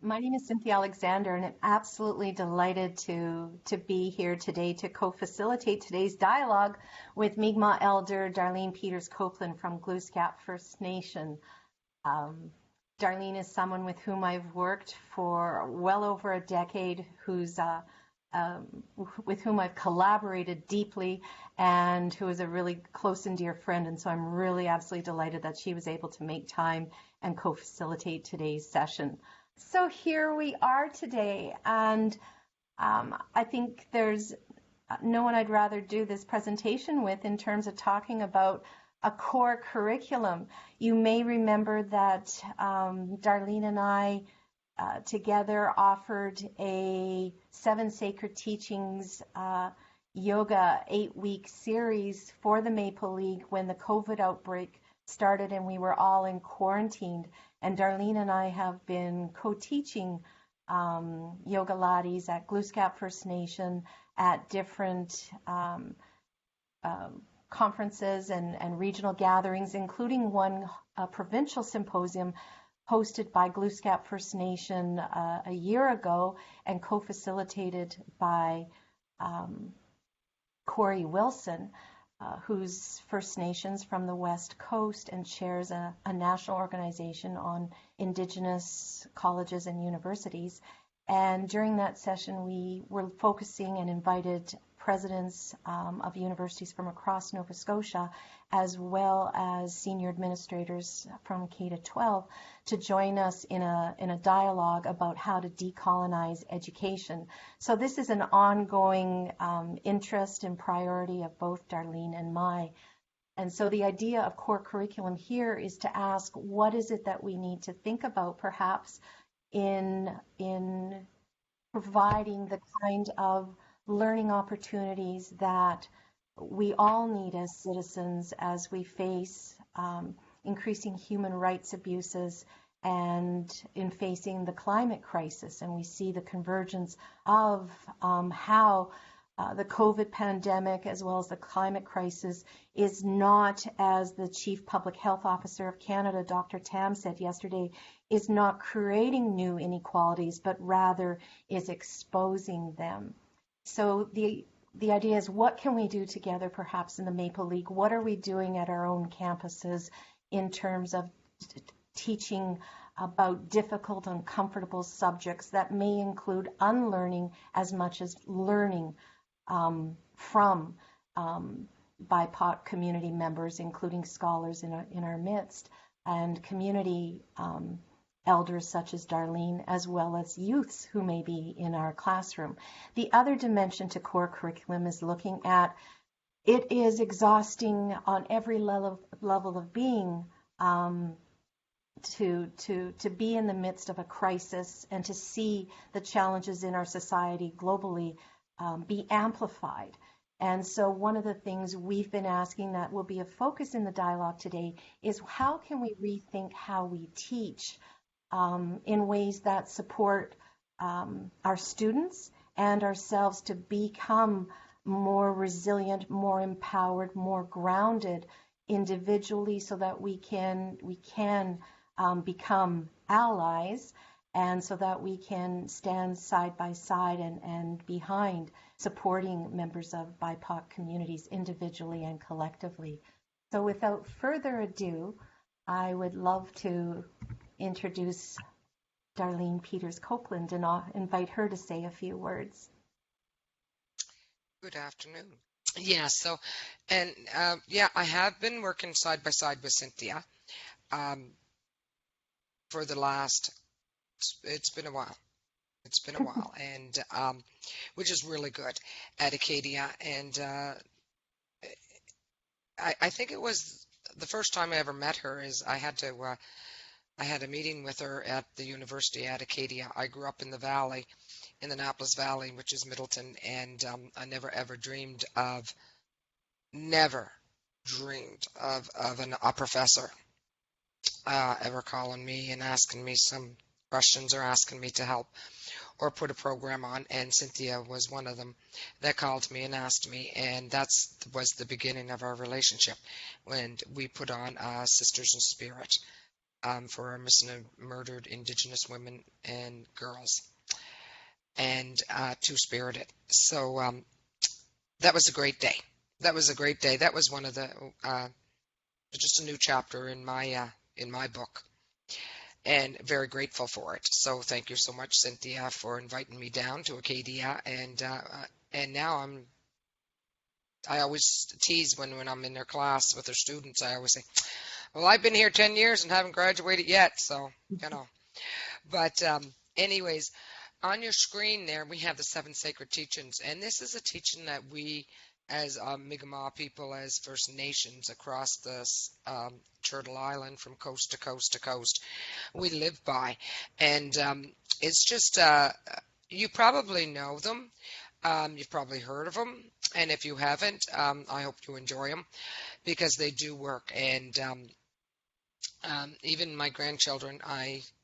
My name is Cynthia Alexander, and I'm absolutely delighted to be here today to co-facilitate today's dialogue with Mi'kmaq Elder Darlene Peters Copeland from Dsquared First Nation. Darlene is someone with whom I've worked for well over a decade, with whom I've collaborated deeply, and who is a really close and dear friend. And so I'm really absolutely delighted that she was able to make time and co-facilitate today's session. So here we are today, and I think there's no one I'd rather do this presentation with in terms of talking about a core curriculum. You may remember that Darlene and I together offered a 7 Sacred Teachings yoga 8-week series for the Maple League when the COVID outbreak started and we were all in quarantine. And Darlene and I have been co-teaching yoga laddis at Dsquared First Nation at different conferences and regional gatherings, including one provincial symposium hosted by Dsquared First Nation a year ago and co-facilitated by Corey Wilson, who's First Nations from the West Coast and chairs a national organization on Indigenous colleges and universities. And during that session, we were focusing and invited presidents of universities from across Nova Scotia, as well as senior administrators from K-12, to join us in a dialogue about how to decolonize education. So this is an ongoing interest and priority of both Darlene and my. And so the idea of core curriculum here is to ask, what is it that we need to think about perhaps in providing the kind of learning opportunities that we all need as citizens as we face increasing human rights abuses and in facing the climate crisis. And we see the convergence of how the COVID pandemic as well as the climate crisis is not, as the Chief Public Health Officer of Canada, Dr. Tam, said yesterday, is not creating new inequalities, but rather is exposing them. So the idea is, what can we do together perhaps in the Maple League? What are we doing at our own campuses in terms of teaching about difficult, uncomfortable subjects that may include unlearning as much as learning from BIPOC community members, including scholars in our midst, and community elders such as Darlene, as well as youths who may be in our classroom. The other dimension to core curriculum is looking at, it is exhausting on every level of being to be in the midst of a crisis and to see the challenges in our society globally be amplified. And so one of the things we've been asking that will be a focus in the dialogue today is, how can we rethink how we teach in ways that support our students and ourselves to become more resilient, more empowered, more grounded individually, so that we can become allies, and so that we can stand side by side and behind supporting members of BIPOC communities individually and collectively. So without further ado, I would love to introduce Darlene Peters Copeland and I'll invite her to say a few words. Good afternoon. Yeah, so, and I have been working side by side with Cynthia for the last, it's been a while. It's been a while, and which is really good at Acadia. And I think it was the first time I ever met her is I had a meeting with her at the university at Acadia. I grew up in the valley, in the Annapolis Valley, which is Middleton, and I never dreamed of a professor ever calling me and asking me some questions or asking me to help or put a program on, and Cynthia was one of them that called me and asked me, and that was the beginning of our relationship when we put on Sisters in Spirit. for our missing and murdered Indigenous women and girls, and Two-Spirited. So that was a great day. That was a great day. That was one of the just a new chapter in my book, and very grateful for it. So thank you so much, Cynthia, for inviting me down to Acadia, and now I always tease when I'm in their class with their students. I always say, well, I've been here 10 years and haven't graduated yet, so you know. But anyways, on your screen there, we have the 7 sacred teachings, and this is a teaching that we, as Mi'kmaq people, as First Nations across this Turtle Island from coast to coast to coast, we live by. And it's just, you probably know them. You've probably heard of them. And if you haven't, I hope you enjoy them, because they do work. And even my grandchildren,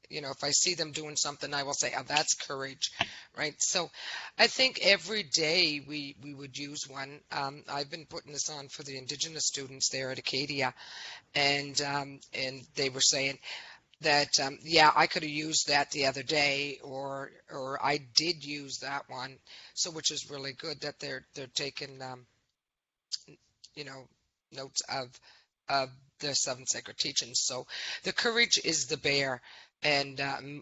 if I see them doing something, I will say, oh, that's courage, right? So I think every day we would use one. I've been putting this on for the Indigenous students there at Acadia, and they were saying that, yeah, I could have used that the other day, or I did use that one. So which is really good that they're taking, notes of the 7 sacred teachings. So the courage is the bear, and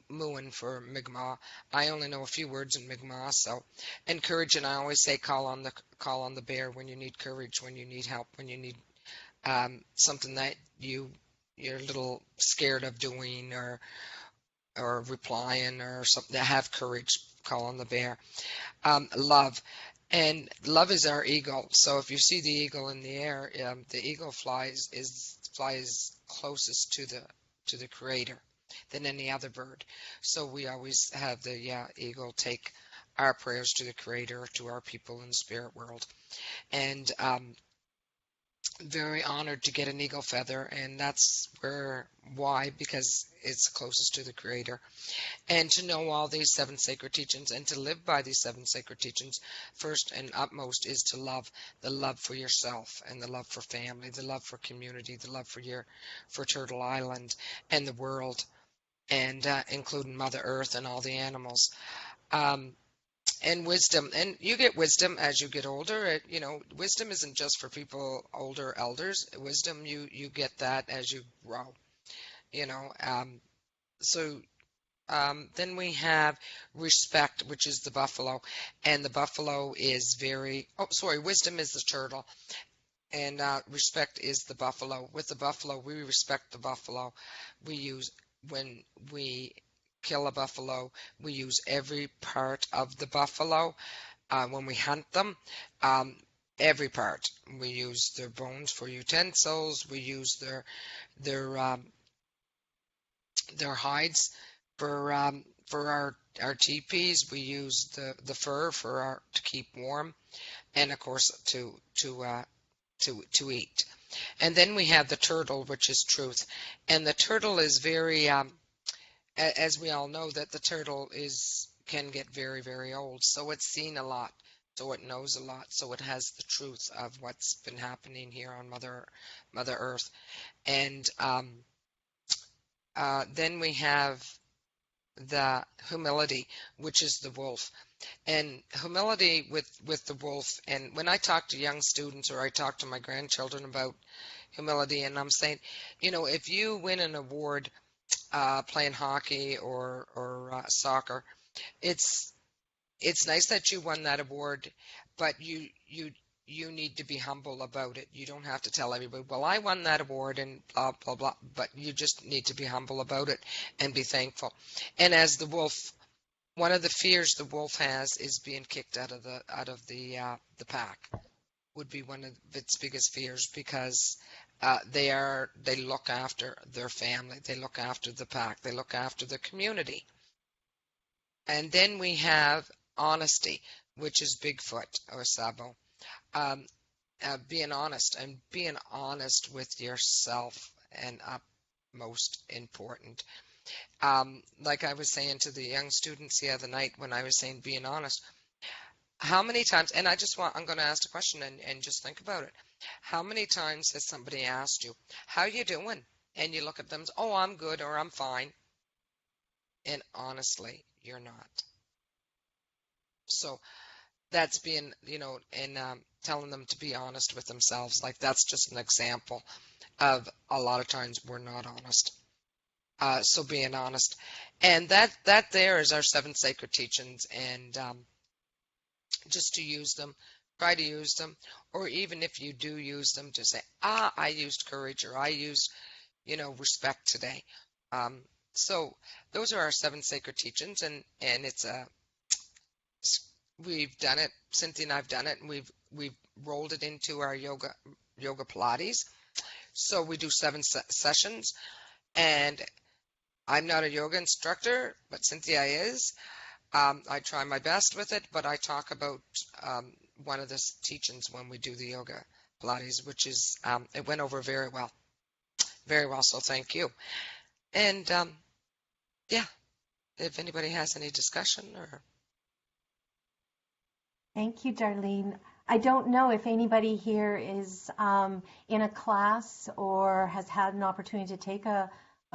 Muin for Mi'kmaq. I only know a few words in Mi'kmaq, so, and courage, and I always say call on the bear when you need courage, when you need help, when you need something that you're a little scared of doing, or replying, or something. Have courage, call on the bear. Love. And love is our eagle. So if you see the eagle in the air, the eagle flies closest to the Creator than any other bird. So we always have the eagle take our prayers to the Creator, to our people in the spirit world. And very honored to get an eagle feather, and that's why, because it's closest to the Creator. And to know all these 7 sacred teachings and to live by these 7 sacred teachings, first and utmost is to love, the love for yourself, and the love for family, the love for community, the love for Turtle Island and the world, and including Mother Earth and all the animals. And wisdom, and you get wisdom as you get older. Wisdom isn't just for people, older elders. Wisdom, you get that as you grow. So then we have respect, which is the buffalo, and the buffalo is wisdom is the turtle, and respect is the buffalo. With the buffalo, we respect the buffalo. When we kill a buffalo, we use every part of the buffalo. When we hunt them, every part. We use their bones for utensils. We use their hides for our teepees. We use the fur to keep warm, and of course to eat. And then we have the turtle, which is truth. And the turtle is very, as we all know, that the turtle can get very, very old. So it's seen a lot. So it knows a lot. So it has the truth of what's been happening here on Mother Earth. And then we have the humility, which is the wolf. And humility with the wolf. And when I talk to young students, or I talk to my grandchildren about humility, and I'm saying, if you win an award playing hockey or soccer, it's nice that you won that award, but you need to be humble about it. You don't have to tell everybody, well, I won that award and blah, blah, blah, but you just need to be humble about it and be thankful. And as the wolf, one of the fears the wolf has is being kicked out of the pack, would be one of its biggest fears, because they look after their family, they look after the pack, they look after the community. And then we have honesty, which is Bigfoot or Sabo. Being honest, and being honest with yourself, and most important. Like I was saying to the young students the other night when I was saying being honest, how many times, and I'm going to ask a question and just think about it. How many times has somebody asked you, how you doing? and you look at them, oh, I'm good or I'm fine. And honestly, you're not. So that's being, and telling them to be honest with themselves. Like that's just an example of a lot of times we're not honest. So being honest, and that there is our 7 sacred teachings, and just to use them, try to use them, or even if you do use them, to say, I used courage, or I used, respect today. Um, so those are our 7 sacred teachings, and it's we've done it. Cynthia and I've done it, and we've rolled it into our yoga Pilates. So we do 7 sessions, and I'm not a yoga instructor, but Cynthia is. I try my best with it, but I talk about one of the teachings when we do the yoga Pilates, which is it went over very well, very well. So thank you. And yeah, if anybody has any discussion or. Thank you, Darlene. I don't know if anybody here is in a class or has had an opportunity to take a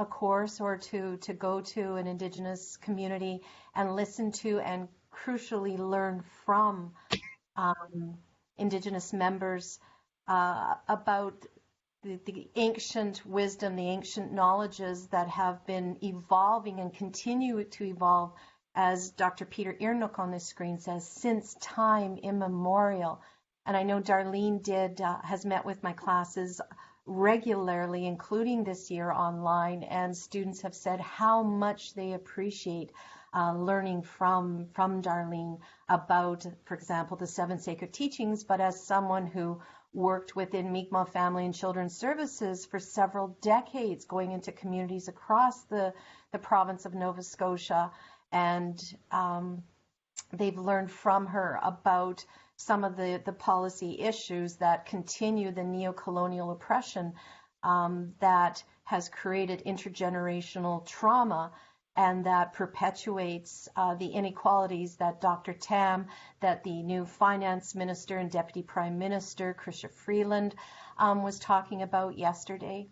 course or to go to an Indigenous community and listen to and crucially learn from Indigenous members about the ancient wisdom, the ancient knowledges that have been evolving and continue to evolve, as Dr. Peter Earnock on this screen says, since time immemorial. And I know Darlene has met with my classes regularly, including this year online, and students have said how much they appreciate learning from Darlene about, for example, the 7 sacred teachings. But as someone who worked within Mi'kmaq Family and Children's Services for several decades, going into communities across the province of Nova Scotia, and they've learned from her about some of the policy issues that continue the neo-colonial oppression that has created intergenerational trauma and that perpetuates the inequalities that Dr. Tam, that the new finance minister and deputy prime minister, Chrystia Freeland, was talking about yesterday.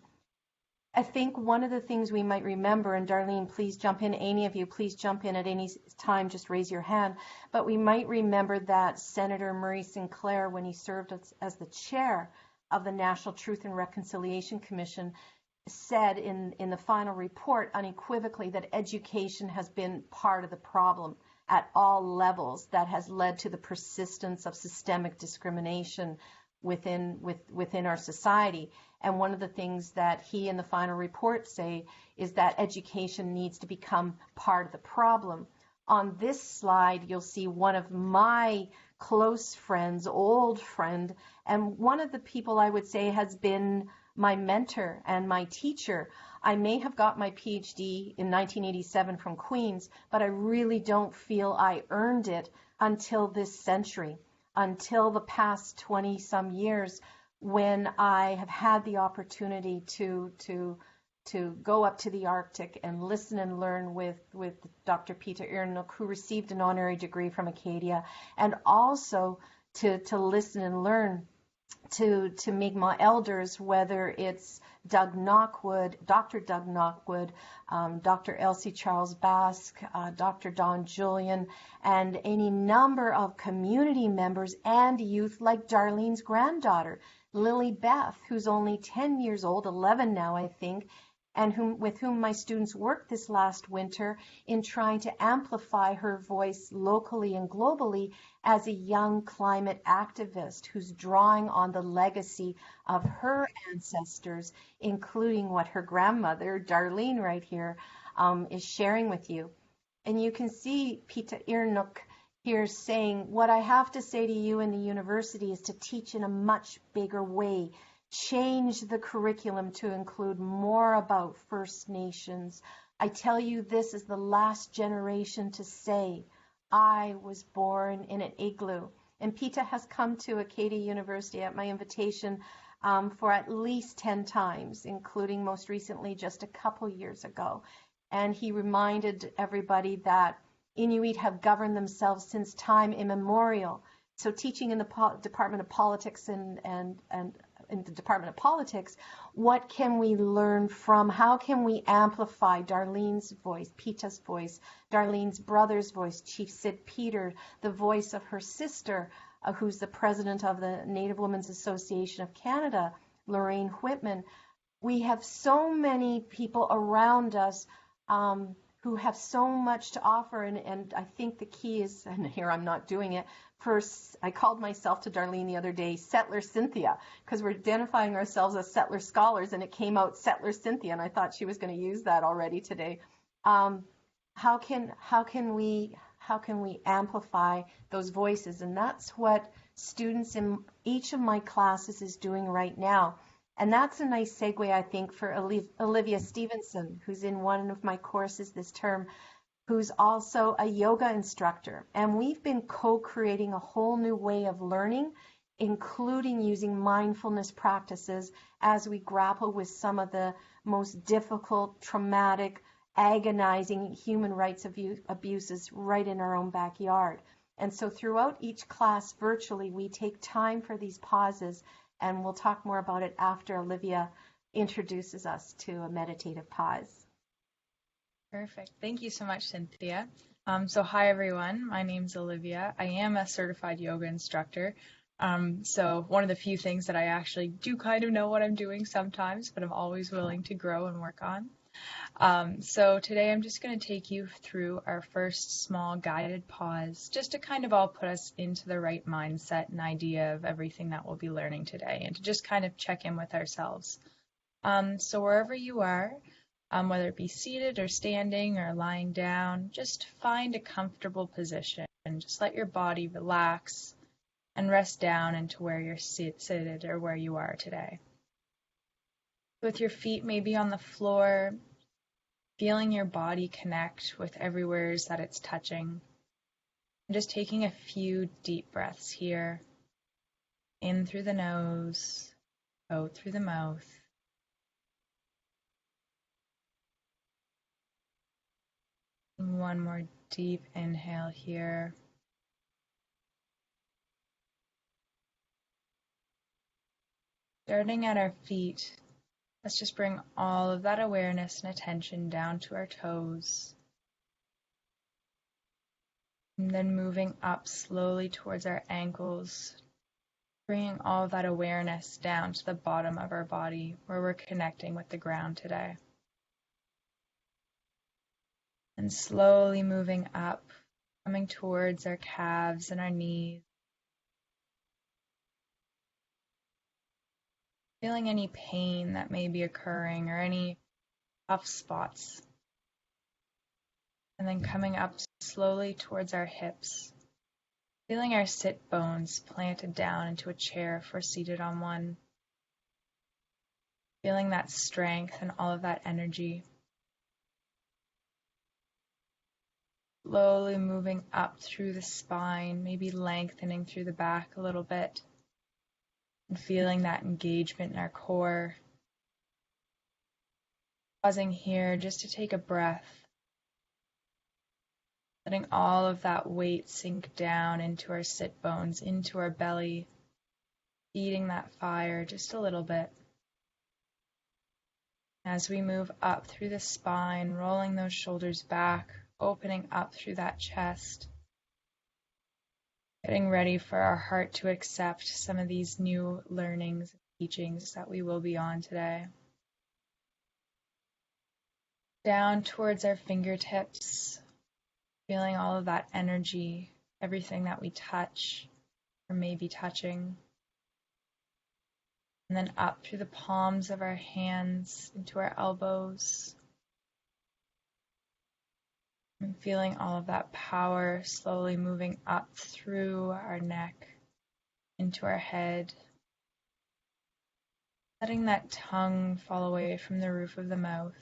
I think one of the things we might remember, and Darlene, please jump in, any of you, please jump in at any time, just raise your hand, but we might remember that Senator Murray Sinclair, when he served as the chair of the National Truth and Reconciliation Commission, said in the final report unequivocally that education has been part of the problem at all levels that has led to the persistence of systemic discrimination within our society. And one of the things that he and the final report say is that education needs to become part of the problem. On this slide, you'll see one of my close friends, old friend, and one of the people I would say has been my mentor and my teacher. I may have got my PhD in 1987 from Queen's, but I really don't feel I earned it until this century, until the past 20-some years, when I have had the opportunity to go up to the Arctic and listen and learn with Dr. Peter Earnock, who received an honorary degree from Acadia, and also to listen and learn to Mi'kmaq elders, whether it's Doug Knockwood, Dr. Doug Knockwood, Dr. Elsie Charles Basque, Dr. Don Julian, and any number of community members and youth like Darlene's granddaughter, Lily Beth, who's only 10 years old, 11 now, I think, and with whom my students worked this last winter in trying to amplify her voice locally and globally as a young climate activist who's drawing on the legacy of her ancestors, including what her grandmother, Darlene, right here, is sharing with you. And you can see Peter Earnock here saying, what I have to say to you in the university is to teach in a much bigger way. Change the curriculum to include more about First Nations. I tell you, this is the last generation to say, I was born in an igloo. And Peter has come to Acadia University at my invitation for at least 10 times, including most recently just a couple years ago. And he reminded everybody that Inuit have governed themselves since time immemorial. So teaching in the Department of Politics and in the Department of Politics, what can we learn from, how can we amplify Darlene's voice, Pita's voice, Darlene's brother's voice, Chief Sid Peter, the voice of her sister, who's the president of the Native Women's Association of Canada, Lorraine Whitman. We have so many people around us who have so much to offer, and I think the key is, and here I'm not doing it, first I called myself to Darlene the other day Settler Cynthia, because we're identifying ourselves as settler scholars, and it came out Settler Cynthia, and I thought she was going to use that already today. How can we amplify those voices? And that's what students in each of my classes is doing right now. And that's a nice segue, I think, for Olivia Stevenson, who's in one of my courses this term, who's also a yoga instructor. And we've been co-creating a whole new way of learning, including using mindfulness practices as we grapple with some of the most difficult, traumatic, agonizing human rights abuses right in our own backyard. And so throughout each class virtually, we take time for these pauses, and we'll talk more about it after Olivia introduces us to a meditative pause. Perfect. Thank you so much, Cynthia. So hi, everyone. My name's Olivia. I am a certified yoga instructor. So one of the few things that I actually do kind of know what I'm doing sometimes, but I'm always willing to grow and work on. So today I'm just going to take you through our first small guided pause, just to kind of all put us into the right mindset and idea of everything that we'll be learning today, and to just kind of check in with ourselves. So wherever you are, whether it be seated or standing or lying down, just find a comfortable position and just let your body relax and rest down into where you're seated or where you are today. With your feet maybe on the floor, feeling your body connect with everywhere that it's touching. And just taking a few deep breaths here. In through the nose, out through the mouth. And one more deep inhale here. Starting at our feet, let's just bring all of that awareness and attention down to our toes. And then moving up slowly towards our ankles, bringing all of that awareness down to the bottom of our body where we're connecting with the ground today. And slowly moving up, coming towards our calves and our knees. Feeling any pain that may be occurring or any tough spots. And then coming up slowly towards our hips. Feeling our sit bones planted down into a chair if we're seated on one. Feeling that strength and all of that energy. Slowly moving up through the spine, maybe lengthening through the back a little bit. And feeling that engagement in our core. Pausing here just to take a breath. Letting all of that weight sink down into our sit bones, into our belly. Feeding that fire just a little bit. As we move up through the spine, rolling those shoulders back, opening up through that chest. Getting ready for our heart to accept some of these new learnings and teachings that we will be on today. Down towards our fingertips, feeling all of that energy, everything that we touch or may be touching. And then up through the palms of our hands into our elbows. And feeling all of that power slowly moving up through our neck, into our head. Letting that tongue fall away from the roof of the mouth.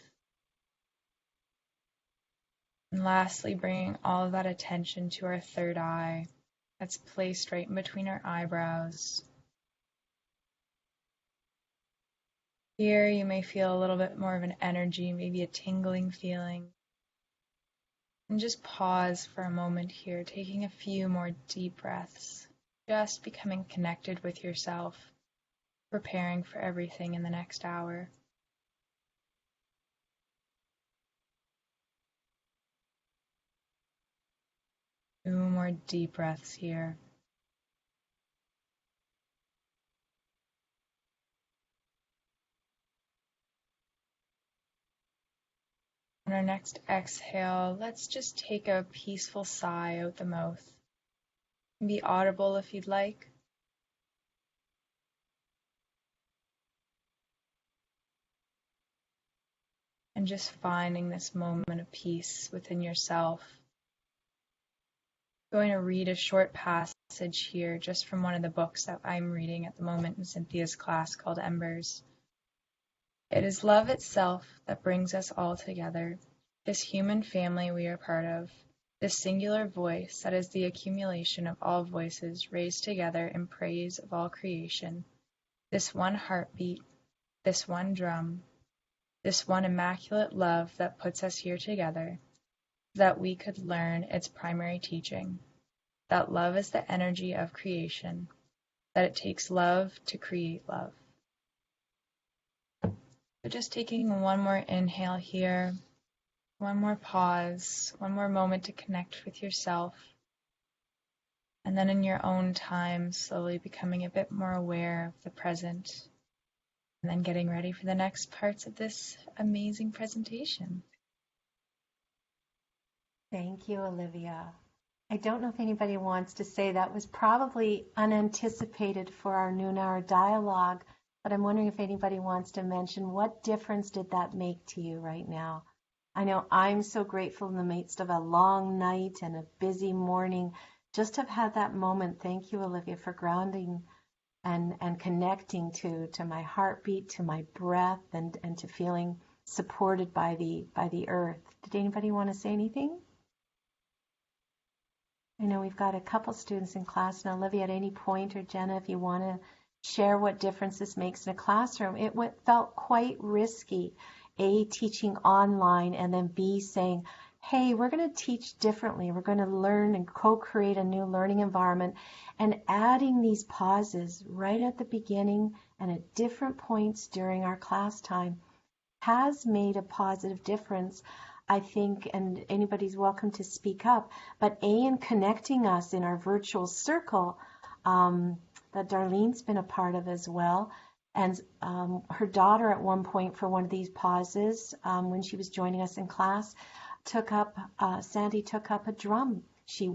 And lastly, bringing all of that attention to our third eye that's placed right in between our eyebrows. Here you may feel a little bit more of an energy, maybe a tingling feeling. And just pause for a moment here, taking a few more deep breaths, just becoming connected with yourself, preparing for everything in the next hour. 2 more deep breaths here. On our next exhale, let's just take a peaceful sigh out the mouth. Be audible if you'd like. And just finding this moment of peace within yourself. I'm going to read a short passage here just from one of the books that I'm reading at the moment in Cynthia's class called Embers. It is love itself that brings us all together, this human family we are part of, this singular voice that is the accumulation of all voices raised together in praise of all creation, this one heartbeat, this one drum, this one immaculate love that puts us here together, so that we could learn its primary teaching, that love is the energy of creation, that it takes love to create love. So just taking one more inhale here, one more pause, one more moment to connect with yourself, and then in your own time, slowly becoming a bit more aware of the present, and then getting ready for the next parts of this amazing presentation. Thank you, Olivia. I don't know if anybody wants to say that was probably unanticipated for our noon hour dialogue, but I'm wondering if anybody wants to mention what difference did that make to you right now? I know I'm so grateful in the midst of a long night and a busy morning just to have had that moment. Thank you, Olivia, for grounding and connecting to my heartbeat, to my breath, and to feeling supported by the earth. Did anybody want to say anything? I know we've got a couple students in class, and Olivia, at any point, or Jenna, if you want to share what difference this makes in a classroom. It felt quite risky, A, teaching online, and then B, saying, hey, we're going to teach differently. We're going to learn and co-create a new learning environment, and adding these pauses right at the beginning and at different points during our class time has made a positive difference, I think, and anybody's welcome to speak up, but A, in connecting us in our virtual circle that Darlene's been a part of as well. And her daughter at one point for one of these pauses, when she was joining us in class, Sandy took up a drum. She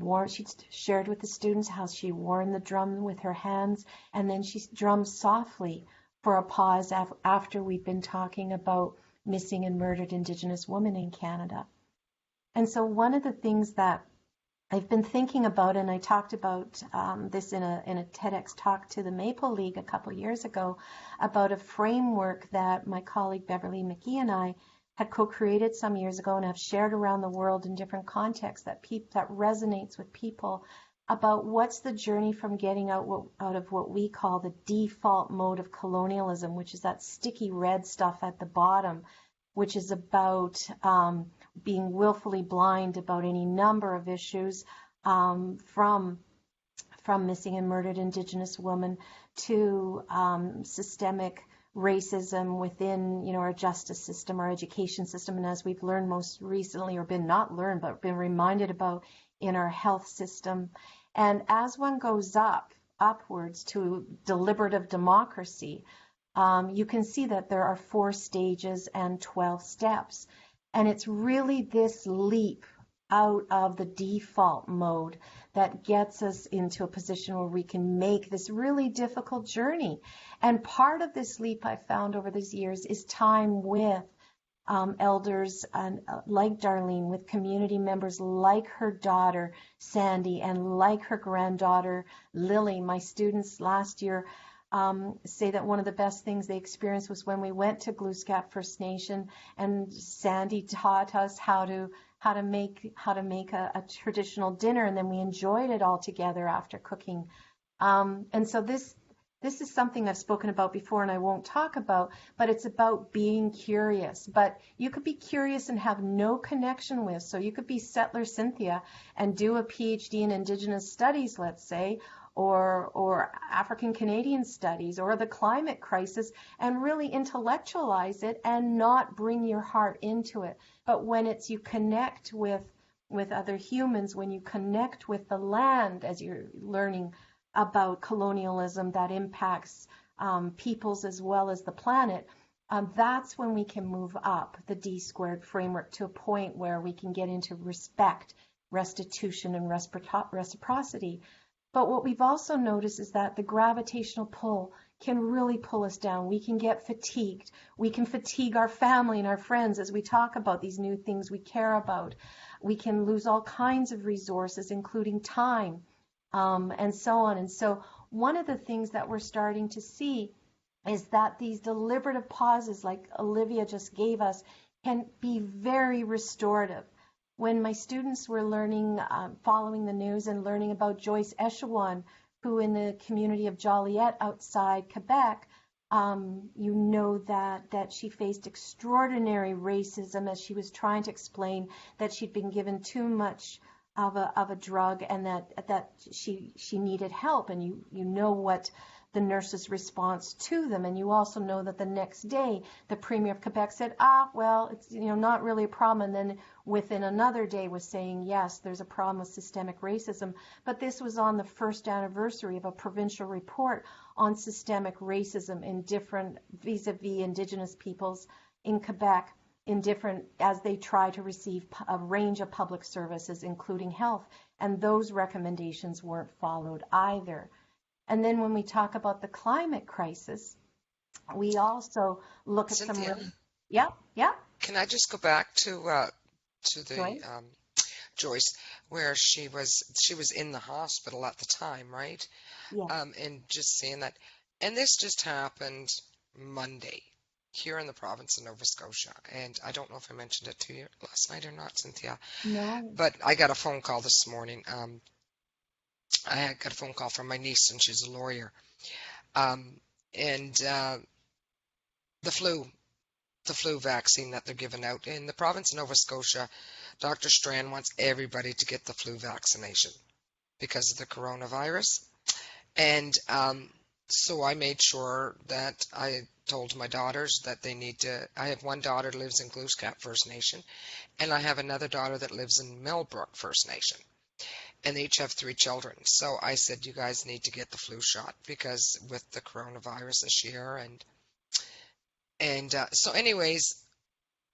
shared with the students how she worn the drum with her hands, and then she drummed softly for a pause after we'd been talking about missing and murdered Indigenous women in Canada. And so one of the things that I've been thinking about, and I talked about this in a TEDx talk to the Maple League a couple years ago, about a framework that my colleague Beverly McGee and I had co-created some years ago and have shared around the world in different contexts that resonates with people about what's the journey from getting out of what we call the default mode of colonialism, which is that sticky red stuff at the bottom, which is about being willfully blind about any number of issues, from missing and murdered Indigenous women to systemic racism within, our justice system, our education system, and as we've learned most recently, or been not learned, but been reminded about in our health system. And as one goes upwards to deliberative democracy, you can see that there are 4 stages and 12 steps. And it's really this leap out of the default mode that gets us into a position where we can make this really difficult journey. And part of this leap I found over these years is time with elders and like Darlene, with community members like her daughter, Sandy, and like her granddaughter, Lily. My students last year say that one of the best things they experienced was when we went to Dsquared First Nation, and Sandy taught us how to make a traditional dinner, and then we enjoyed it all together after cooking. And so this is something I've spoken about before and I won't talk about, but it's about being curious. But you could be curious and have no connection with, so you could be settler Cynthia and do a PhD in Indigenous studies, let's say, or African Canadian studies or the climate crisis, and really intellectualize it and not bring your heart into it. But when it's you connect with other humans, when you connect with the land, as you're learning about colonialism that impacts peoples as well as the planet, that's when we can move up the Dsquared framework to a point where we can get into respect, restitution, and reciprocity. But what we've also noticed is that the gravitational pull can really pull us down. We can get fatigued. We can fatigue our family and our friends as we talk about these new things we care about. We can lose all kinds of resources, including time, and so on. And so one of the things that we're starting to see is that these deliberative pauses, like Olivia just gave us, can be very restorative. When my students were learning, following the news and learning about Joyce Echewan, who in the community of Joliet outside Quebec, you know that she faced extraordinary racism as she was trying to explain that she'd been given too much of a drug and that she needed help. And you know what the nurse's response to them. And you also know that the next day, the Premier of Quebec said, well, it's not really a problem. And then within another day was saying, yes, there's a problem with systemic racism. But this was on the first anniversary of a provincial report on systemic racism in different vis-a-vis Indigenous peoples in Quebec, as they try to receive a range of public services, including health. And those recommendations weren't followed either. And then when we talk about the climate crisis, we also look at Cynthia, some. Yeah. can I just go back to the Joyce, where she was in the hospital at the time, right? Yeah. And just seeing that, and this just happened Monday here in the province of Nova Scotia, and I don't know if I mentioned it to you last night or not, Cynthia, No. but I got a phone call this morning. I got a phone call from my niece, and she's a lawyer, and the flu vaccine that they're giving out in the province of Nova Scotia. Dr. Strand wants everybody to get the flu vaccination because of the coronavirus. And so I made sure that I told my daughters that they need to. I have one daughter that lives in Glooscap First Nation, and I have another daughter that lives in Millbrook First Nation. And they each have 3 children. So I said, you guys need to get the flu shot because with the coronavirus this year. And so anyways,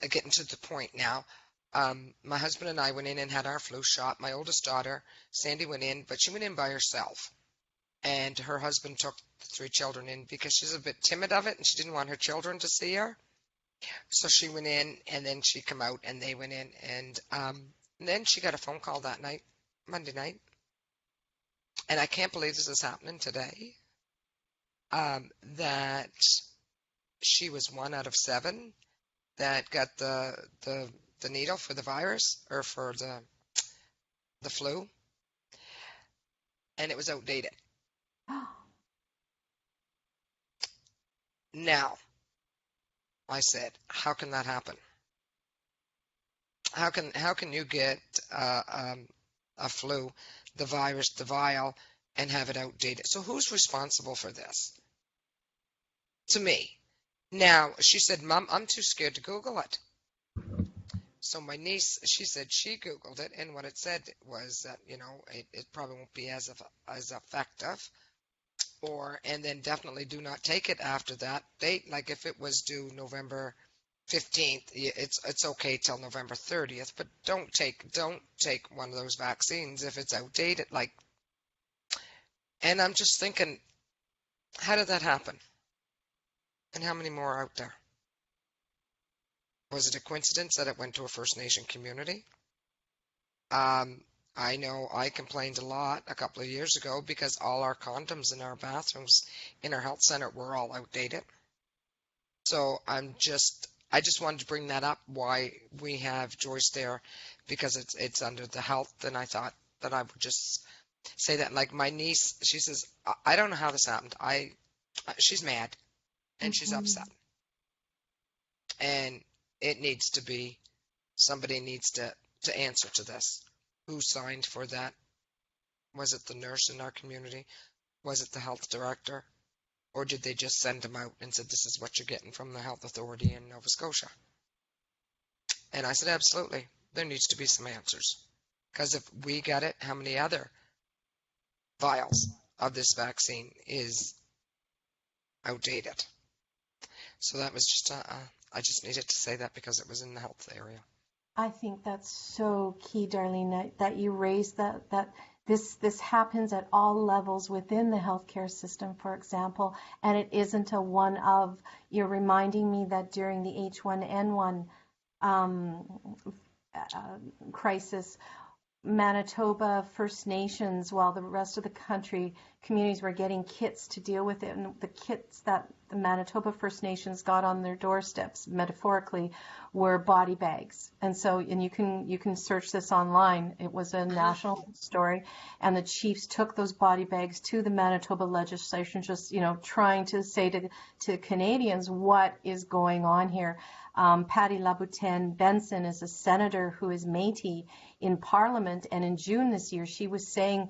getting to the point now, my husband and I went in and had our flu shot. My oldest daughter, Sandy, went in, but she went in by herself. And her husband took the 3 children in because she's a bit timid of it and she didn't want her children to see her. So she went in and then she come out and they went in. And then she got a phone call that night, Monday night. And I can't believe this is happening today, that she was 1 out of 7 that got the needle for the virus or for the flu, and it was outdated. Now, I said, how can that happen? How can you get a flu, the virus, the vial, and have it outdated? So who's responsible for this? To me. Now, she said, Mom, I'm too scared to Google it. So my niece, she said she Googled it, and what it said was that, it probably won't be as effective, and then definitely do not take it after that date. Like if it was due November 15th, it's okay till November 30th, but don't take one of those vaccines if it's outdated. And I'm just thinking, how did that happen? And how many more are out there? Was it a coincidence that it went to a First Nation community? I know I complained a lot a couple of years ago because all our condoms in our bathrooms in our health center were all outdated. So I just wanted to bring that up, why we have Joyce there, because it's under the health, and I thought that I would just say that. Like my niece, she says, I don't know how this happened. She's mad and she's upset. And it needs to be, somebody needs to answer to this. Who signed for that Was it the nurse in our community? Was it the health director? Or did they just send them out and said, this is what you're getting from the health authority in Nova Scotia? And I said, absolutely. There needs to be some answers. Because if we get it, how many other vials of this vaccine is outdated? So that was just, I just needed to say that because it was in the health area. I think that's so key, Darlene, that you raised that this happens at all levels within the healthcare system, for example, and it isn't a one of, you're reminding me that during the H1N1 crisis, Manitoba First Nations, while the rest of the country communities were getting kits to deal with it, and the kits that the Manitoba First Nations got on their doorsteps, metaphorically, were body bags. And so, and you can search this online. It was a national story, and the chiefs took those body bags to the Manitoba legislation, just trying to say to Canadians what is going on here. Patty Laboutin Benson is a senator who is Métis in Parliament, and in June this year she was saying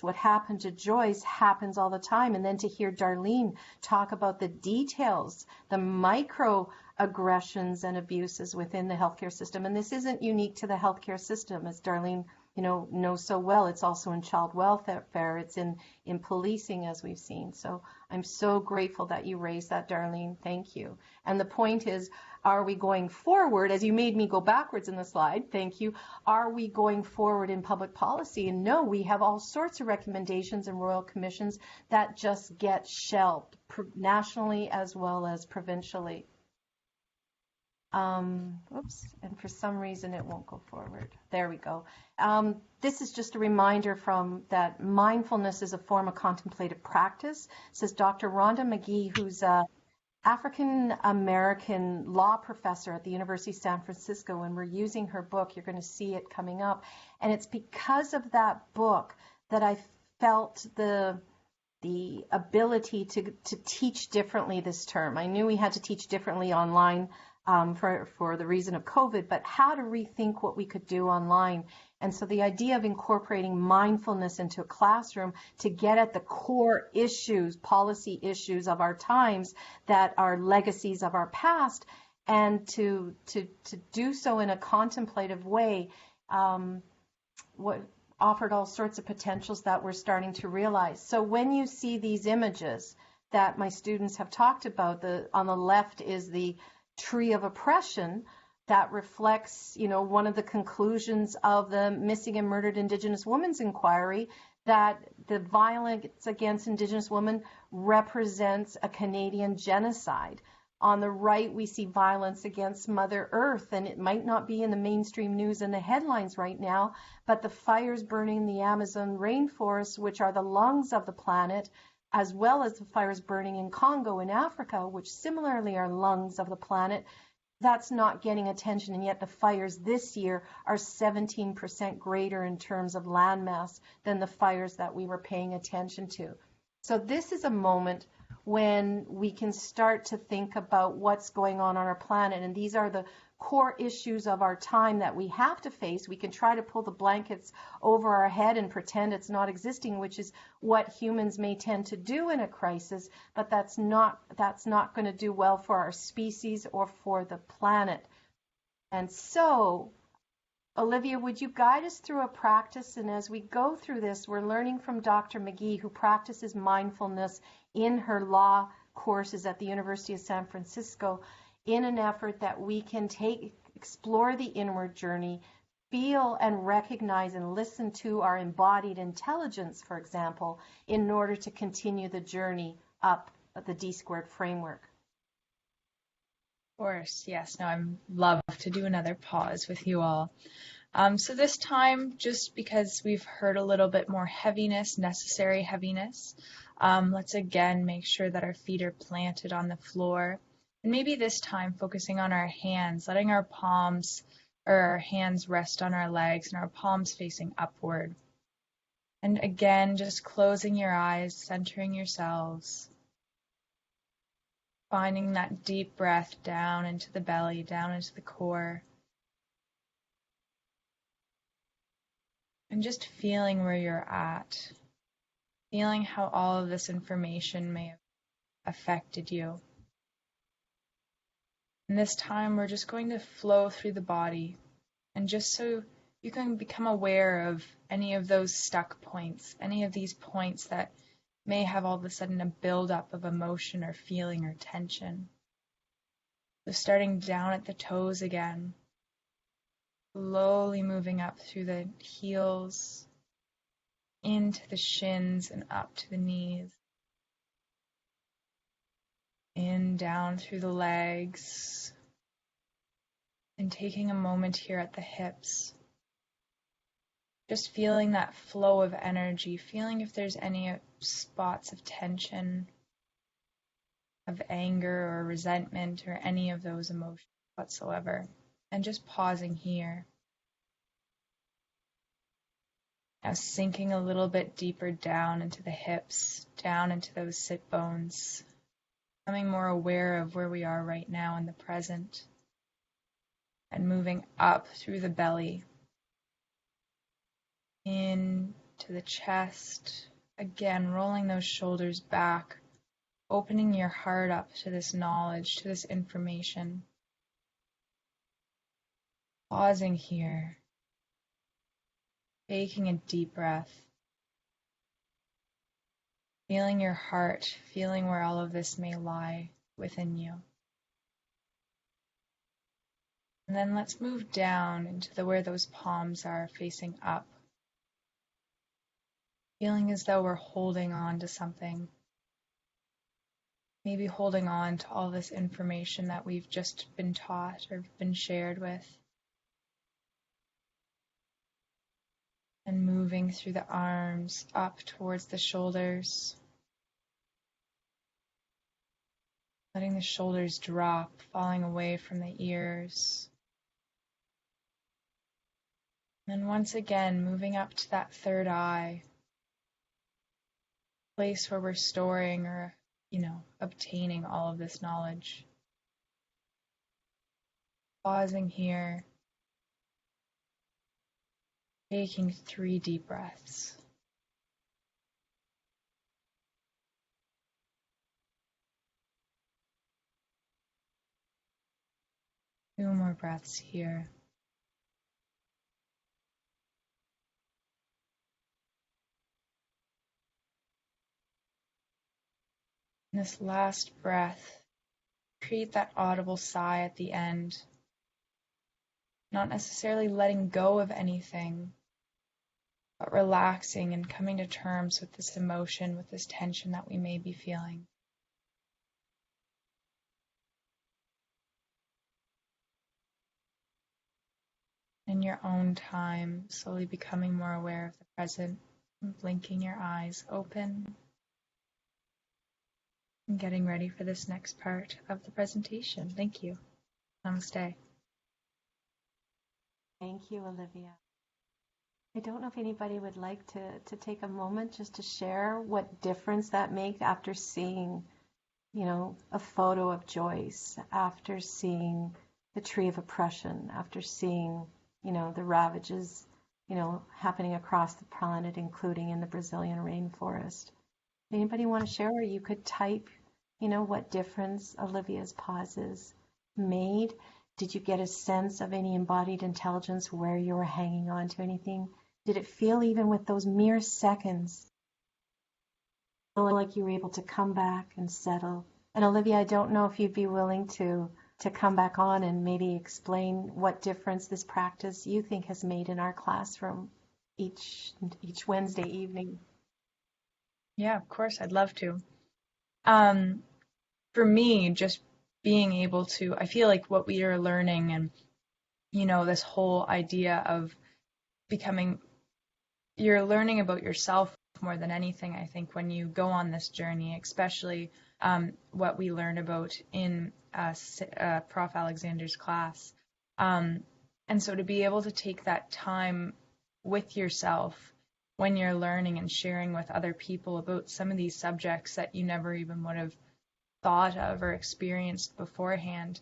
what happened to Joyce happens all the time. And then to hear Darlene talk about the details, the microaggressions and abuses within the healthcare system. And this isn't unique to the healthcare system, as Darlene knows so well. It's also in child welfare. It's in policing, as we've seen. So I'm so grateful that you raised that, Darlene. Thank you. And the point is, are we going forward, as you made me go backwards in the slide, thank you, are we going forward in public policy? And no, we have all sorts of recommendations and royal commissions that just get shelved nationally as well as provincially. Oops, and for some reason it won't go forward. There we go. This is just a reminder that mindfulness is a form of contemplative practice, says Dr. Rhonda McGee, who's a African-American law professor at the University of San Francisco, and we're using her book. You're going to see it coming up. And it's because of that book that I felt the ability to teach differently this term. I knew we had to teach differently online for the reason of COVID, but how to rethink what we could do online. And so the idea of incorporating mindfulness into a classroom to get at the core issues, policy issues of our times that are legacies of our past, and to do so in a contemplative way, what offered all sorts of potentials that we're starting to realize. So when you see these images that my students have talked about, on the left is the tree of oppression that reflects, one of the conclusions of the Missing and Murdered Indigenous Women's Inquiry, that the violence against Indigenous women represents a Canadian genocide. On the right, we see violence against Mother Earth, and it might not be in the mainstream news and the headlines right now, but the fires burning in the Amazon rainforest, which are the lungs of the planet, as well as the fires burning in Congo in Africa, which similarly are lungs of the planet, that's not getting attention. And yet the fires this year are 17% greater in terms of landmass than the fires that we were paying attention to. So this is a moment when we can start to think about what's going on our planet. And these are the core issues of our time that we have to face. We can try to pull the blankets over our head and pretend it's not existing, which is what humans may tend to do in a crisis, but that's not going to do well for our species or for the planet. And so, Olivia, would you guide us through a practice? And as we go through this, we're learning from Dr. McGee, who practices mindfulness in her law courses at the University of San Francisco, in an effort that we can explore the inward journey, feel and recognize and listen to our embodied intelligence, for example, in order to continue the journey up the Dsquared Framework. Of course, yes. Now I'd love to do another pause with you all. So this time, just because we've heard a little bit more heaviness, necessary heaviness, let's again make sure that our feet are planted on the floor. And maybe this time focusing on our hands, letting our palms or our hands rest on our legs and our palms facing upward. And again, just closing your eyes, centering yourselves. Finding that deep breath down into the belly, down into the core. and just feeling where you're at, feeling how all of this information may have affected you. And this time we're just going to flow through the body, and just so you can become aware of any of those stuck points, any of these points that may have all of a sudden a buildup of emotion or feeling or tension. So starting down at the toes again, slowly moving up through the heels, into the shins and up to the knees. In, down through the legs. And taking a moment here at the hips. Just feeling that flow of energy, feeling if there's any spots of tension, of anger or resentment or any of those emotions whatsoever. And just pausing here. Now sinking a little bit deeper down into the hips, down into those sit bones. Becoming more aware of where we are right now in the present. And moving up through the belly. Into the chest. Again, rolling those shoulders back. Opening your heart up to this knowledge, to this information. Pausing here. Taking a deep breath. Feeling your heart, feeling where all of this may lie within you. And then let's move down into where those palms are facing up. Feeling as though we're holding on to something. Maybe holding on to all this information that we've just been taught or been shared with. And moving through the arms up towards the shoulders. Letting the shoulders drop, falling away from the ears. And then once again, moving up to that third eye. Place where we're storing or, obtaining all of this knowledge. Pausing here. Taking 3 deep breaths. Two more breaths here. And this last breath, create that audible sigh at the end. Not necessarily letting go of anything, but relaxing and coming to terms with this emotion, with this tension that we may be feeling. In your own time, slowly becoming more aware of the present, and blinking your eyes open, and getting ready for this next part of the presentation. Thank you. Namaste. Thank you, Olivia. I don't know if anybody would like to take a moment just to share what difference that makes after seeing, a photo of Joyce, after seeing the tree of oppression, after seeing, the ravages, happening across the planet, including in the Brazilian rainforest. Anybody want to share? Or you could type, what difference Olivia's pauses made. Did you get a sense of any embodied intelligence where you were hanging on to anything? Did it feel, even with those mere seconds, like you were able to come back and settle? And Olivia, I don't know if you'd be willing to come back on and maybe explain what difference this practice you think has made in our classroom each Wednesday evening. Yeah, of course, I'd love to. For me, just being able to, I feel like what we are learning and, this whole idea of becoming, you're learning about yourself more than anything, I think, when you go on this journey, especially what we learn about in Prof. Alexander's class. And so to be able to take that time with yourself when you're learning and sharing with other people about some of these subjects that you never even would have thought of or experienced beforehand,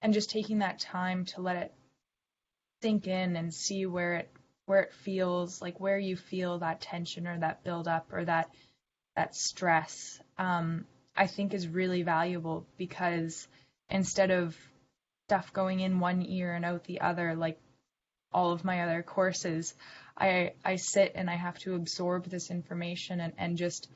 and just taking that time to let it sink in and see where it where it feels like where you feel that tension or that buildup or that stress, I think is really valuable, because instead of stuff going in one ear and out the other, like all of my other courses, I sit and I have to absorb this information and just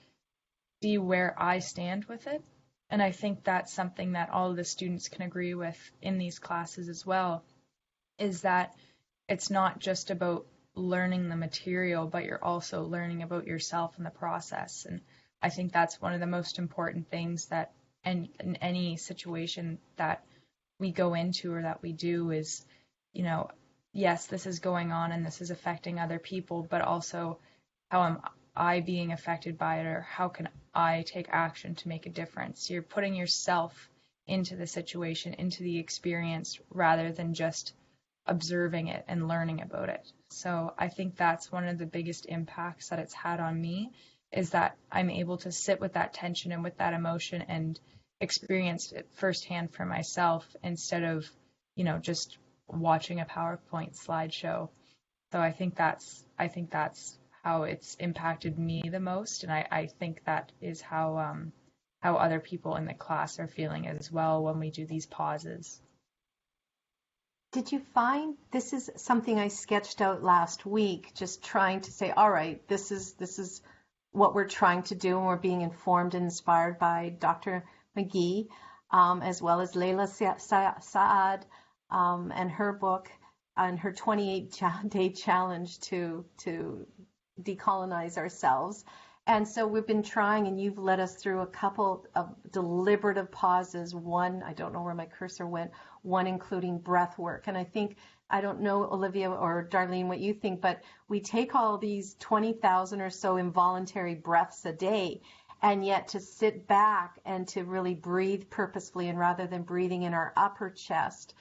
see where I stand with it. And I think that's something that all of the students can agree with in these classes as well, is that it's not just about learning the material, but you're also learning about yourself in the process. And I think that's one of the most important things that in any situation that we go into or that we do is, yes, this is going on and this is affecting other people, but also how am I being affected by it, or how can I take action to make a difference? You're putting yourself into the situation, into the experience, rather than just observing it and learning about it. So I think that's one of the biggest impacts that it's had on me, is that I'm able to sit with that tension and with that emotion and experience it firsthand for myself, instead of, just watching a PowerPoint slideshow. So I think that's how it's impacted me the most, and I think that is how other people in the class are feeling as well when we do these pauses. Did you find, this is something I sketched out last week, just trying to say, all right, this is what we're trying to do, and we're being informed and inspired by Dr. McGee, as well as Layla Saad, and her book and her 28-day challenge to decolonize ourselves. And so we've been trying, and you've led us through a couple of deliberative pauses. One, I don't know where my cursor went, one including breath work. And I think, I don't know, Olivia or Darlene, what you think, but we take all these 20,000 or so involuntary breaths a day, and yet to sit back and to really breathe purposefully, and rather than breathing in our upper chest,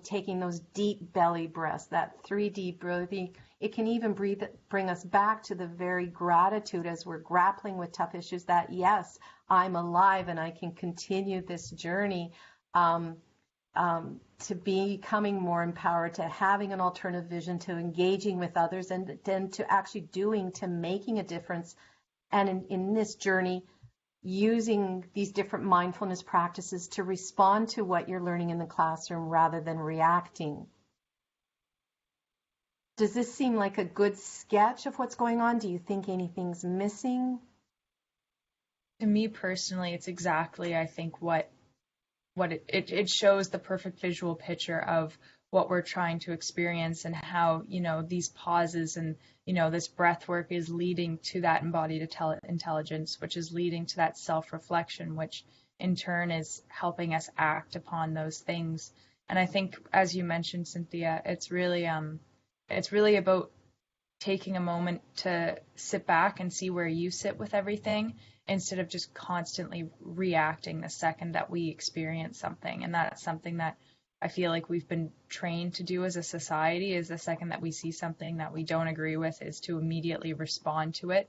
taking those deep belly breaths, that 3D breathing, it can even bring us back to the very gratitude as we're grappling with tough issues, that yes, I'm alive and I can continue this journey, to becoming more empowered, to having an alternative vision, to engaging with others, and then to actually doing, to making a difference. And in this journey, using these different mindfulness practices to respond to what you're learning in the classroom rather than reacting. Does this seem like a good sketch of what's going on? Do you think anything's missing? To me personally, it's exactly, I think, what it shows the perfect visual picture of what we're trying to experience, and how, these pauses and, this breath work is leading to that embodied intelligence, which is leading to that self-reflection, which in turn is helping us act upon those things. And I think, as you mentioned, Cynthia, it's really about taking a moment to sit back and see where you sit with everything, instead of just constantly reacting the second that we experience something. And that's something that I feel like we've been trained to do as a society, is the second that we see something that we don't agree with, is to immediately respond to it,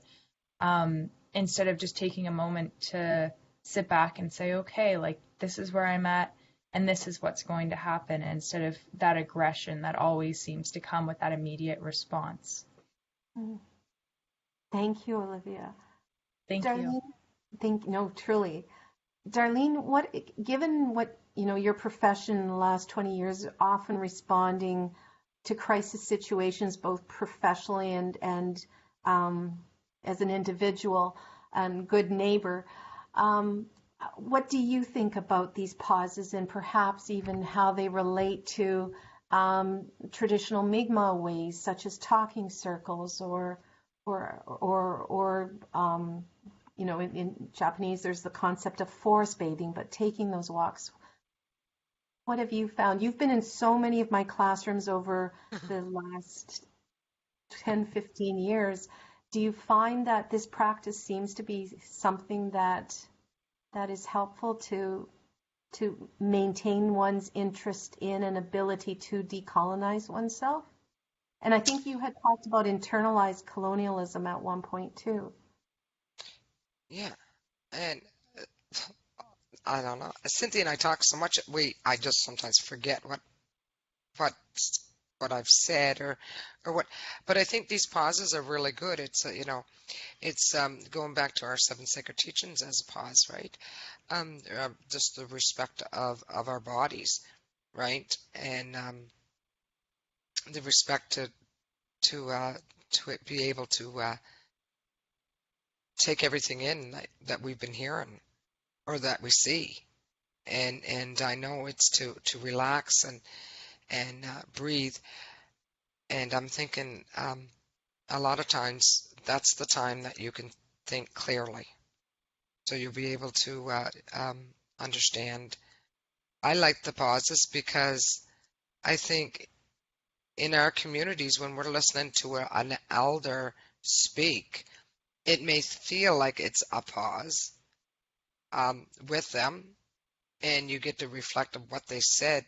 instead of just taking a moment to sit back and say, okay, like, this is where I'm at, and this is what's going to happen, instead of that aggression that always seems to come with that immediate response. Thank you, Olivia. Thank Darlene, you. No, truly. Darlene, given what, your profession in the last 20 years, often responding to crisis situations, both professionally and as an individual and good neighbor, what do you think about these pauses, and perhaps even how they relate to traditional Mi'kmaq ways, such as talking circles, or in Japanese, there's the concept of forest bathing, but taking those walks. What have you found? You've been in so many of my classrooms over the last 10, 15 years. Do you find that this practice seems to be something that is helpful to maintain one's interest in and ability to decolonize oneself? And I think you had talked about internalized colonialism at one point too. Yeah, and I don't know. Cynthia and I talk so much. I just sometimes forget what what I've said or what. But I think these pauses are really good. It's it's going back to our seven sacred teachings as a pause, right? Just the respect of our bodies, right? And the respect to it be able to take everything in that we've been hearing or that we see. And I know it's to relax and breathe. And I'm thinking a lot of times that's the time that you can think clearly. So you'll be able to understand. I like the pauses because I think in our communities, when we're listening to an elder speak, it may feel like it's a pause with them, and you get to reflect on what they said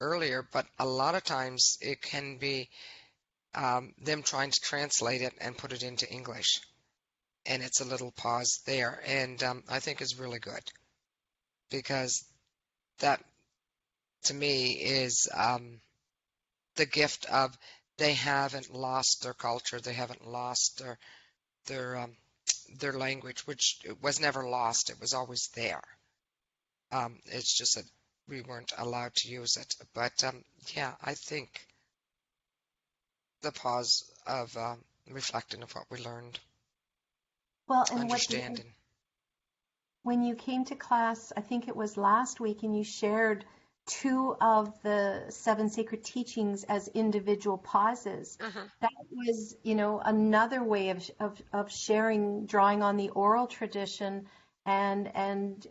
earlier, but a lot of times it can be them trying to translate it and put it into English. And it's a little pause there. And I think is really good because that, to me, is the gift of they haven't lost their culture. They haven't lost their their language, which was never lost. It was always there. It's just that we weren't allowed to use it. But yeah, I think the pause of reflecting of what we learned, Well, and understanding. when you came to class, I think it was last week, and you shared two of the seven sacred teachings as individual pauses. That was, another way of sharing, drawing on the oral tradition and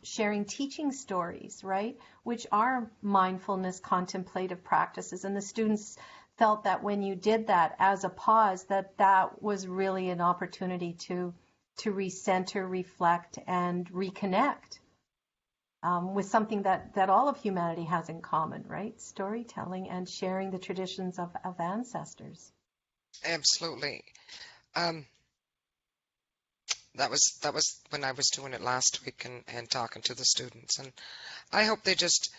sharing teaching stories, right? Which are mindfulness contemplative practices. And the students felt that when you did that as a pause, that was really an opportunity to recenter, reflect, and reconnect with something that all of humanity has in common, right? Storytelling and sharing the traditions of ancestors. Absolutely. That was when I was doing it last week and talking to the students, and I hope they just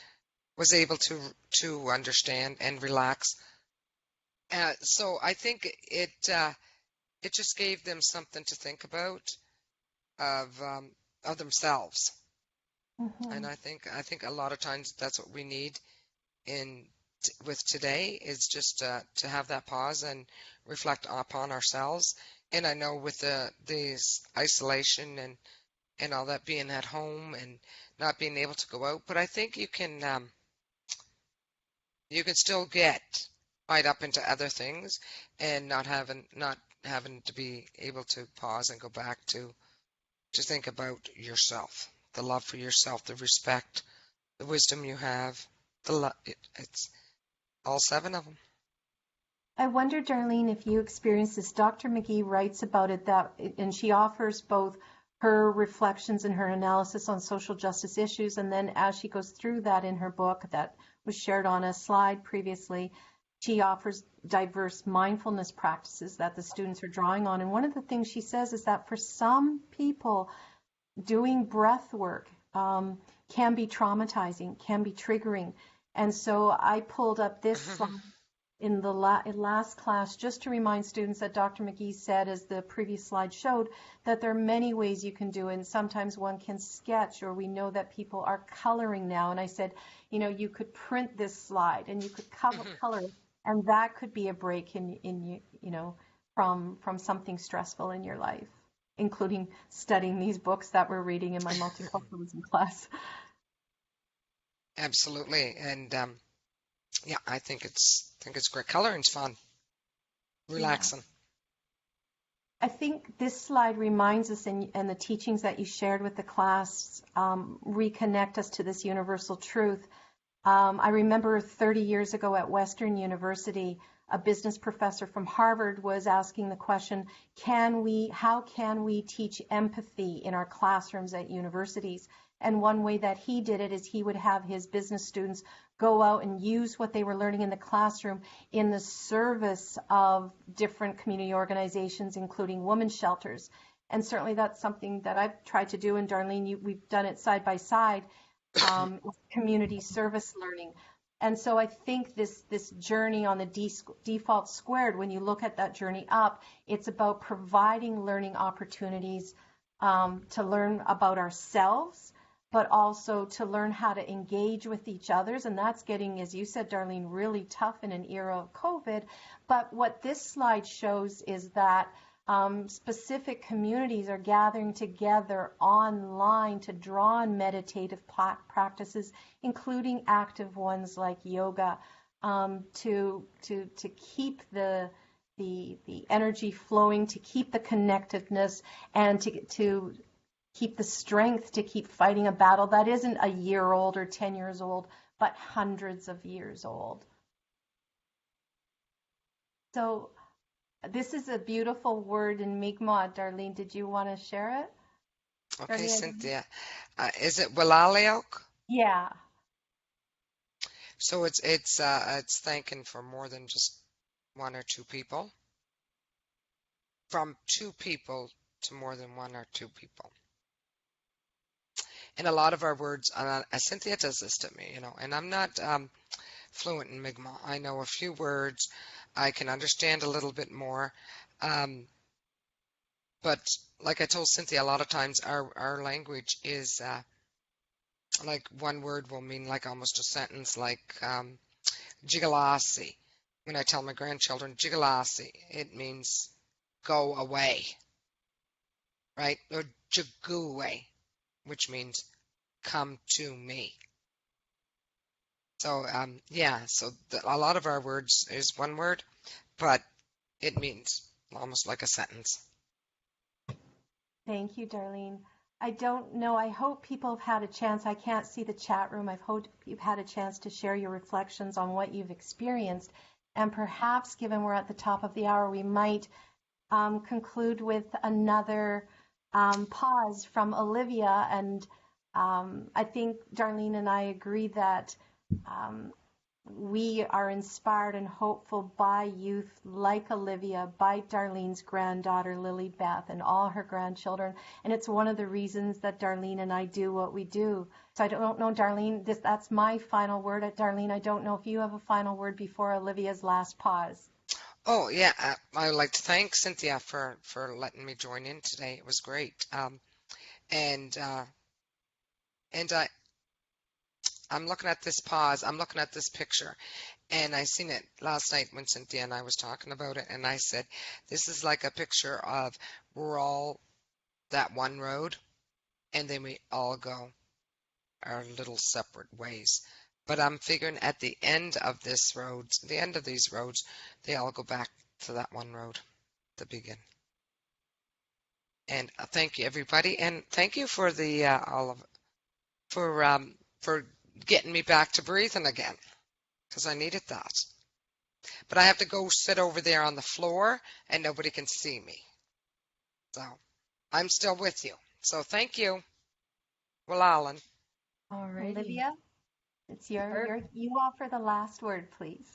was able to understand and relax. So I think it just gave them something to think about of themselves. And I think a lot of times that's what we need with today is just to have that pause and reflect upon ourselves. And I know with the isolation and all that, being at home and not being able to go out, but I think you can still get right up into other things and not having to be able to pause and go back to think about yourself, the love for yourself, the respect, the wisdom you have, it's all seven of them. I wonder, Darlene, if you experience this. Dr. McGee writes about it, and she offers both her reflections and her analysis on social justice issues, and then as she goes through that in her book that was shared on a slide previously, she offers diverse mindfulness practices that the students are drawing on. And one of the things she says is that for some people, doing breath work can be traumatizing, can be triggering. And so I pulled up this slide in the last class just to remind students that Dr. McGee said, as the previous slide showed, that there are many ways you can do it. And sometimes one can sketch, or we know that people are coloring now. And I said, you could print this slide and you could color it, and that could be a break in from something stressful in your life, including studying these books that we're reading in my multiculturalism class. Absolutely. And yeah, I think it's great. Coloring's fun, relaxing. Yeah. I think this slide reminds us, and the teachings that you shared with the class reconnect us to this universal truth. I remember 30 years ago at Western University, a business professor from Harvard was asking the question, how can we teach empathy in our classrooms at universities? And one way that he did it is he would have his business students go out and use what they were learning in the classroom in the service of different community organizations, including women's shelters. And certainly that's something that I've tried to do. And Darlene, we've done it side by side, community service learning. And so I think this journey on the default squared, when you look at that journey up, it's about providing learning opportunities to learn about ourselves, but also to learn how to engage with each others. And that's getting, as you said, Darlene, really tough in an era of COVID. But what this slide shows is that specific communities are gathering together online to draw on meditative practices, including active ones like yoga, to keep the energy flowing, to keep the connectedness, and to keep the strength to keep fighting a battle that isn't a year old or 10 years old, but hundreds of years old. So this is a beautiful word in Mi'kmaq. Darlene, did you want to share it? Okay, Darlene? Cynthia. Is it Wilaleok? Yeah. So it's thanking for more than just one or two people. From two people to more than one or two people. And a lot of our words, Cynthia does this to me, and I'm not fluent in Mi'kmaq. I know a few words. I can understand a little bit more. But like I told Cynthia, a lot of times our language is like one word will mean like almost a sentence, like jigalasi. When I tell my grandchildren jigalasi, it means go away, right? Or jague, which means come to me. So so a lot of our words is one word, but it means almost like a sentence. Thank you, Darlene. I don't know. I hope people have had a chance. I can't see the chat room. I hope you've had a chance to share your reflections on what you've experienced. And perhaps, given we're at the top of the hour, we might conclude with another pause from Olivia. And I think Darlene and I agree that we are inspired and hopeful by youth like Olivia, by Darlene's granddaughter, Lily Beth, and all her grandchildren. And it's one of the reasons that Darlene and I do what we do. So I don't know, Darlene, that's my final word. Darlene, I don't know if you have a final word before Olivia's last pause. Oh, yeah. I would like to thank Cynthia for letting me join in today. It was great. I'm looking at this pause. I'm looking at this picture. And I seen it last night when Cynthia and I was talking about it. And I said, this is like a picture of we're all that one road. And then we all go our little separate ways. But I'm figuring at the end of this road, the end of these roads, they all go back to that one road to begin. And thank you, everybody. And thank you for the for getting me back to breathing again, because I needed that. But I have to go sit over there on the floor and nobody can see me. So I'm still with you. So thank you. Well, Alan. Alrighty. Olivia, it's you offer the last word, please.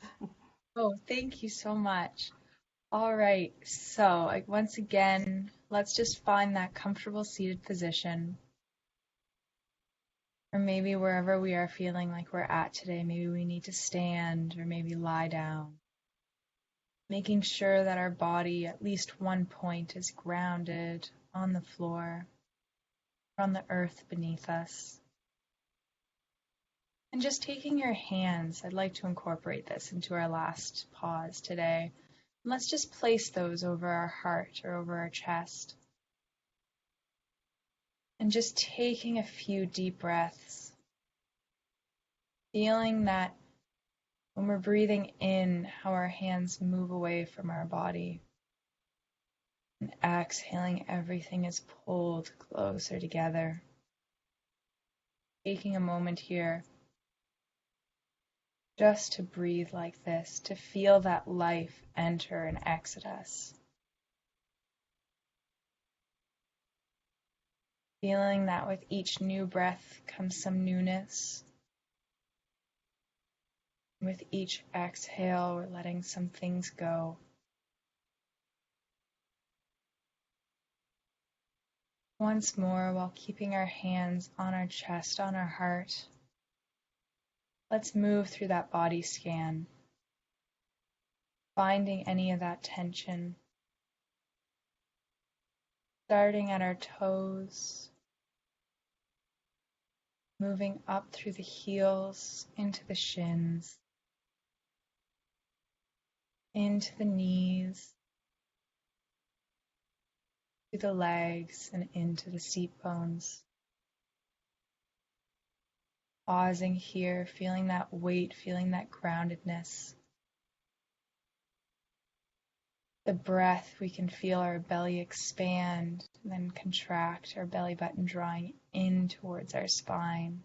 Oh, thank you so much. All right. So once again, let's just find that comfortable seated position. Or maybe wherever we are feeling like we're at today, maybe we need to stand or maybe lie down. Making sure that our body, at least one point, is grounded on the floor, or on the earth beneath us. And just taking your hands, I'd like to incorporate this into our last pause today. Let's just place those over our heart or over our chest. And just taking a few deep breaths. Feeling that when we're breathing in, how our hands move away from our body. And exhaling, everything is pulled closer together. Taking a moment here just to breathe like this, to feel that life enter and exit us. Feeling that with each new breath comes some newness. With each exhale, we're letting some things go. Once more, while keeping our hands on our chest, on our heart, Let's move through that body scan, finding any of that tension, starting at our toes, moving up through the heels, into the shins, into the knees, to the legs, and into the seat bones. Pausing here, feeling that weight, feeling that groundedness. The breath, we can feel our belly expand and then contract, our belly button drawing in towards our spine.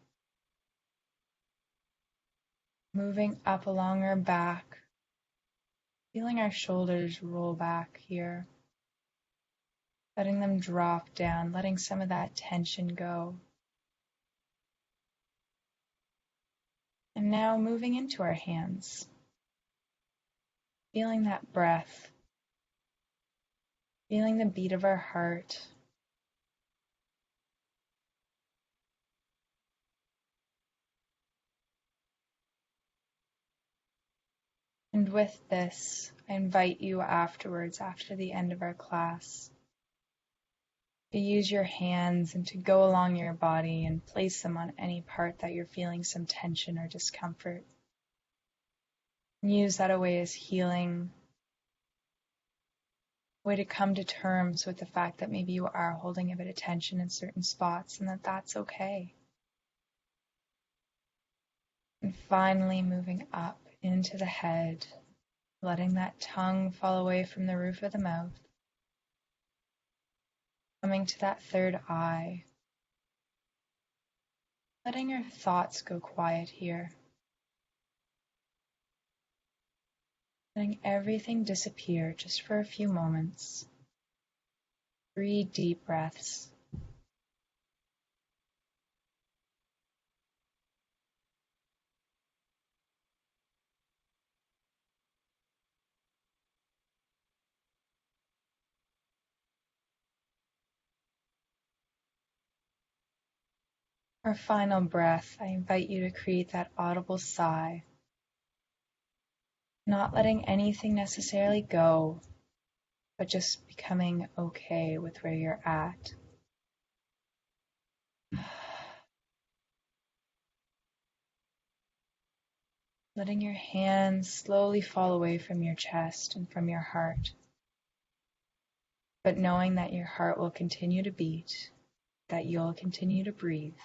Moving up along our back, feeling our shoulders roll back here. Letting them drop down, letting some of that tension go. And now moving into our hands. Feeling that breath. Feeling the beat of our heart. And with this, I invite you afterwards, after the end of our class, to use your hands and to go along your body and place them on any part that you're feeling some tension or discomfort. And use that a way as healing, a way to come to terms with the fact that maybe you are holding a bit of tension in certain spots and that that's okay. And finally moving up into the head, letting that tongue fall away from the roof of the mouth. Coming to that third eye. Letting your thoughts go quiet here. Letting everything disappear just for a few moments. 3 deep breaths. Our final breath, I invite you to create that audible sigh. Not letting anything necessarily go, but just becoming okay with where you're at. Letting your hands slowly fall away from your chest and from your heart, but knowing that your heart will continue to beat, that you'll continue to breathe.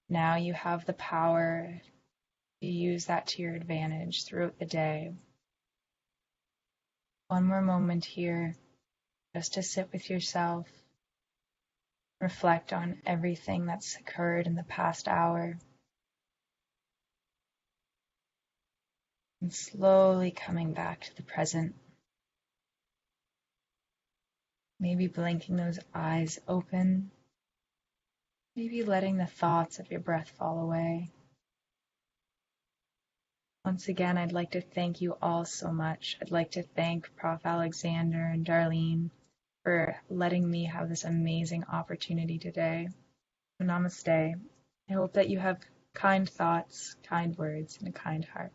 Now you have the power to use that to your advantage throughout the day. One more moment here, just to sit with yourself, reflect on everything that's occurred in the past hour, and slowly coming back to the present. Maybe blinking those eyes open, maybe letting the thoughts of your breath fall away. Once again, I'd like to thank you all so much. I'd like to thank Prof. Alexander and Darlene for letting me have this amazing opportunity today. Namaste. I hope that you have kind thoughts, kind words, and a kind heart.